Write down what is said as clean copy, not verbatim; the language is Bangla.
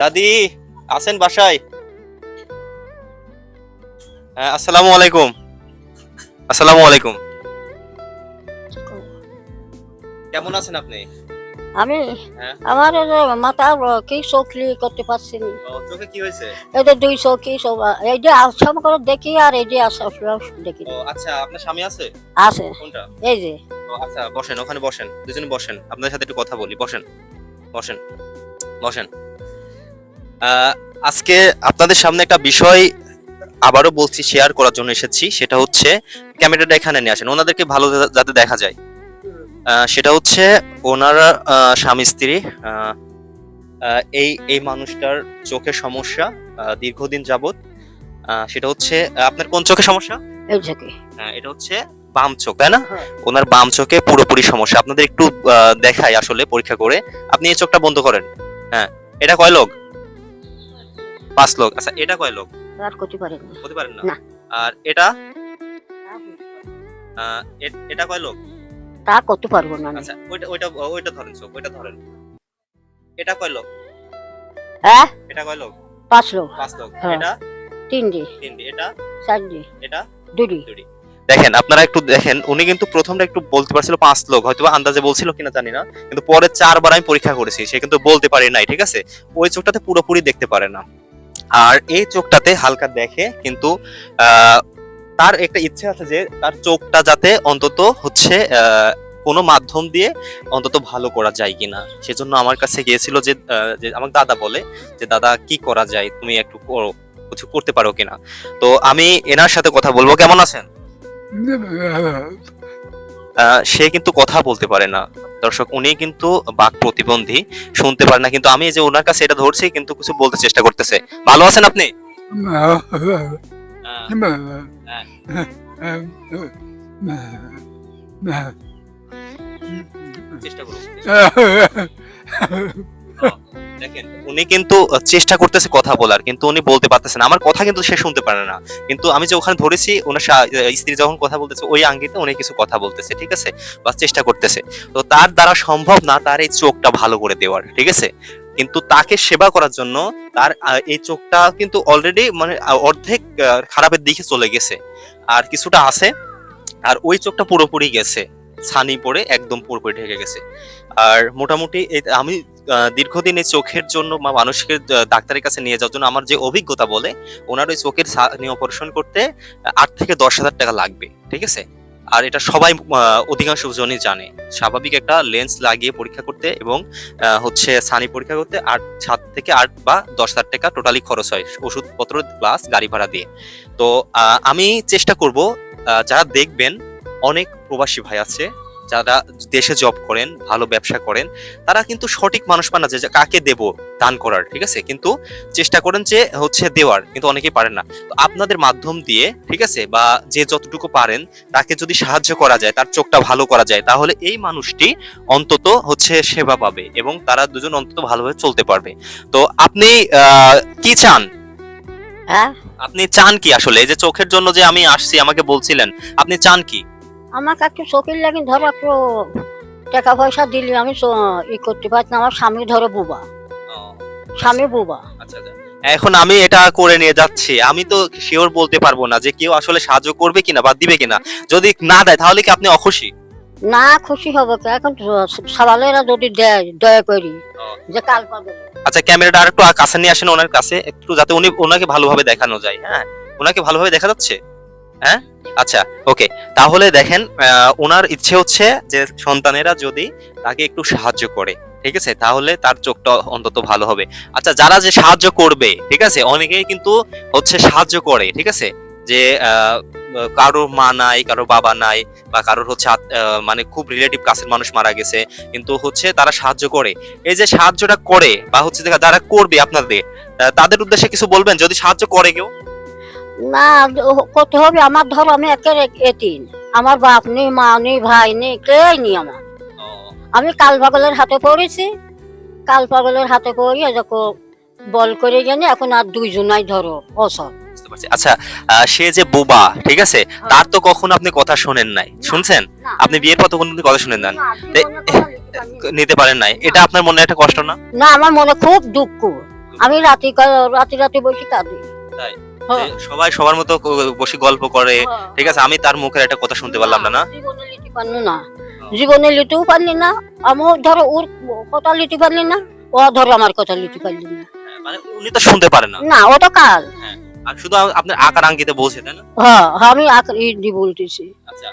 দাদি আছেন বাসায়? হ্যাঁ, আসসালামু আলাইকুম। আসসালামু আলাইকুম। কেমন আছেন আপনি? আমি হ্যাঁ। আমার এই যে মাথার কি চোখলি করতে পারছি না। চোখে কি হয়েছে? এই যে দুই চোখি সব এই যে সব করে দেখি আর এই যে আসলে দেখি আচ্ছা, আপনার স্বামী আছে? আছে কোনটা? এই যে আচ্ছা, বসেন, ওখানে বসেন, দুজনে বসেন, আপনাদের সাথে একটু কথা বলি। বসেন, বসেন, বসেন। আহ, আজকে আপনাদের সামনে একটা বিষয় আবারও বলছি, শেয়ার করার জন্য এসেছি। সেটা হচ্ছে, ক্যামেরাটা এখানে নিয়ে আসেন, ওনাদেরকে ভালো যাতে দেখা যায়। সেটা হচ্ছে, ওনারা স্বামী স্ত্রী। আহ, আহ, এই এই মানুষটার চোখের সমস্যা দীর্ঘদিন যাবত। সেটা হচ্ছে, আপনার কোন চোখে সমস্যা? এই চোখে এটা হচ্ছে বাম চোখ, তাই না? হ্যাঁ। ওনার বাম চোখে পুরোপুরি সমস্যা। আপনাদের একটু দেখাই আসলে পরীক্ষা করে। আপনি এই চোখটা বন্ধ করেন। হ্যাঁ। এটা কয় লোক? 5 লোক। আচ্ছা, এটা কয় লোক? আর করতে পারি না। বলতে পারেন না? না। আর এটা এটা কয় লোক? তা করতে পারবো না আমি। আচ্ছা, ওইটা ওইটা ওইটা ধরেন, চোখ ওইটা ধরেন। এটা কয় লোক? হ্যাঁ এটা কয় লোক? 5 লোক 5 লোক। হ্যাঁ। এটা 3 3টি। এটা 4 এটা 2 2টি। দেখেন, আপনারা একটু দেখেন, উনি কিন্তু প্রথমটা একটু বলতে পারছিল 5 লোক, হয়তো আন্দাজে বলছিল কিনা জানি না, কিন্তু পরে 4বার আমি পরীক্ষা করেছি, সে কিন্তু বলতে পারে নাই। ঠিক আছে, ওই চোখটাতে পুরোপুরি দেখতে পারে না, আর এই চোখটাতে হালকা দেখে। কিন্তু আহ, তার একটা ইচ্ছে আছে যে তার চোখটা যাতে অন্তত হচ্ছে কোনো মাধ্যম দিয়ে অন্তত ভালো করা যায় কিনা। সেজন্য আমার কাছে গিয়েছিল যে আমার দাদা বলে যে, দাদা কি করা যায়, তুমি একটু করো, কিছু করতে পারো কিনা। তো আমি এনার সাথে কথা বলবো। কেমন আছেন? সে কিন্তু কথা বলতে পারে না দর্শক, উনি কিন্তু বাক প্রতিবন্ধী, শুনতে পারে না। কিন্তু আমি এই যে ওনার কাছে এটা ধরছি, কিন্তু কিছু বলতে চেষ্টা করতেছে। ভালো আছেন আপনি? চেষ্টা করুন। দেখেন, উনি কিন্তু চেষ্টা করতেছে কথা বলার, কিন্তু উনি বলতে পারতেছে না। আমার কথা কিন্তু সে শুনতে পারে না। কিন্তু আমি যে ওখানে ধরেছি, ওনার স্ত্রী যখন কথা বলতেছে, ওই আঙ্গিতে উনি কিছু কথা বলতেছে। ঠিক আছে, বা চেষ্টা করতেছে। তো তার দ্বারা সম্ভব না তার এই চোখটা ভালো করে দেওয়ার। ঠিক আছে, কিন্তু তাকে সেবা করার জন্য তার এই চোখটা কিন্তু অলরেডি মানে অর্ধেক খারাপের দিকে চলে গেছে, আর কিছুটা আছে। আর ওই চোখটা পুরোপুরি গেছে, ছানি পড়ে একদম পুরোপুরি ঢেকে গেছে। আর মোটামুটি আমি দীর্ঘদিন এই চোখের জন্য বা মানুষকে ডাক্তারের কাছে নিয়ে যাওয়ার জন্য আমার যে অভিজ্ঞতা বলে, ওনার ওই চোখের ছানি অপারেশন করতে 8 থেকে 10 হাজার টাকা লাগবে। ঠিক আছে, আর এটা সবাই অধিকাংশ জনই জানে। স্বাভাবিক একটা লেন্স লাগিয়ে পরীক্ষা করতে এবং হচ্ছে ছানি পরীক্ষা করতে 7 থেকে 8 বা 10 হাজার টাকা টোটালি খরচ হয়, ওষুধপত্র প্লাস গাড়ি ভাড়া দিয়ে। তো আমি চেষ্টা করব, যারা দেখবেন, অনেক প্রবাসী ভাই আছে যারা দেশে জব করেন, ভালো ব্যবসা করেন, তারা কিন্তু সঠিক মানুষ পান না যে কাকে দেব দান করার। ঠিক আছে, কিন্তু চেষ্টা করেন যে হচ্ছে দেওয়ার, কিন্তু অনেকেই পারেন না। তো আপনাদের মাধ্যম দিয়ে, ঠিক আছে, বা যে যতটুকু পারেন তাকে যদি সাহায্য করা যায়, তার চোখটা ভালো করা যায়, তাহলে এই মানুষটি অন্তত হচ্ছে সেবা পাবে এবং তারা দুজন অন্তত ভালোভাবে চলতে পারবে। তো আপনি কি চান? হ্যাঁ। আপনি চান কি আসলে? এই যে চোখের জন্য যে আমি আসছি, আমাকে বলছিলেন, আপনি চান কি? আমাকে একটু চোখের লাগে ধরো একটু টাকা পয়সা দিলে আমি ই করতে পারছি না। আমার স্বামী ধরো বুবা, স্বামী বুবা। আচ্ছা, আচ্ছা। এখন আমি এটা করে নিয়ে যাচ্ছি, আমি তো শিওর বলতে পারবো না যে কেউ আসলে সাহায্য করবে কিনা বা দিবে কিনা। যদি না দেয় তাহলে কি আপনি অখুশি? না খুশি হবে তো, এখন সবালেরা যদি দেয় দয়া করি যে কাল পাবে। আচ্ছা, ক্যামেরাটা আর একটু কাছে নিয়ে আসেন ওনার কাছে একটু, যাতে ওনাকে ভালোভাবে দেখানো যায়। হ্যাঁ, ওনাকে ভালোভাবে দেখা যাচ্ছে? হ্যাঁ, আচ্ছা, ওকে। তাহলে দেখেন, ওনার ইচ্ছে হচ্ছে যে সন্তানেরা যদি তাকে একটু সাহায্য করে, ঠিক আছে, তাহলে তার চোখটা অন্তত ভালো হবে। আচ্ছা, যারা যে সাহায্য করবে, ঠিক আছে, অনেকেই কিন্তু হচ্ছে সাহায্য করে। ঠিক আছে, যে কারোর মা নাই, কারোর বাবা নাই, বা কারোর হচ্ছে মানে খুব রিলেটিভ কাছের মানুষ মারা গেছে, কিন্তু হচ্ছে তারা সাহায্য করে। এই যে সাহায্যটা করে বা হচ্ছে যারা করবে আপনাদের, তাদের উদ্দেশ্যে কিছু বলবেন যদি সাহায্য করে কেউ? না করতে হবে। আমার ধরো আমি একের এতিম, আমার বাপ নেই, মা নেই, ভাই নেই, কেই নেই আমার। আমি কাল পাগলের হাতে পড়েছি, কাল পাগলের হাতে পড়ি যখন বল করে জানি এখন আর দুইজনাই ধরো অসৎ। বুঝতে পারছি। আচ্ছা, সে যে বোবা, ঠিক আছে, তার তো কখনো আপনি কথা শোনেন নাই, শুনছেন? আপনি বিয়ের পর তো কোনো কথা শুনেন না, নিতে পারেন নাই, এটা আপনার মনে একটা কষ্ট না? না, আমার মনে খুব দুঃখ। আমি রাতি রাতি বসে কাঁদি। তাই হ্যাঁ। যে সবাই সবার মতো বসে গল্প করে, ঠিক আছে, আমি তার মুখের একটা কথা শুনতে পারলাম না। না জীবনে লিখতে পারলি না, জীবনে লিখতেও পারলি না। আমিও ধরো ওর কথা লিখতে পারলি না, ও ধরো আমার কথা লিখতে পারলি না। মানে উনি তো শুনতে পারে না। না ও তো কাল। আর শুধু আপনার আকার আঙ্গিতে বলছে, তাই না? হ্যাঁ আমি বলতেছি। আচ্ছা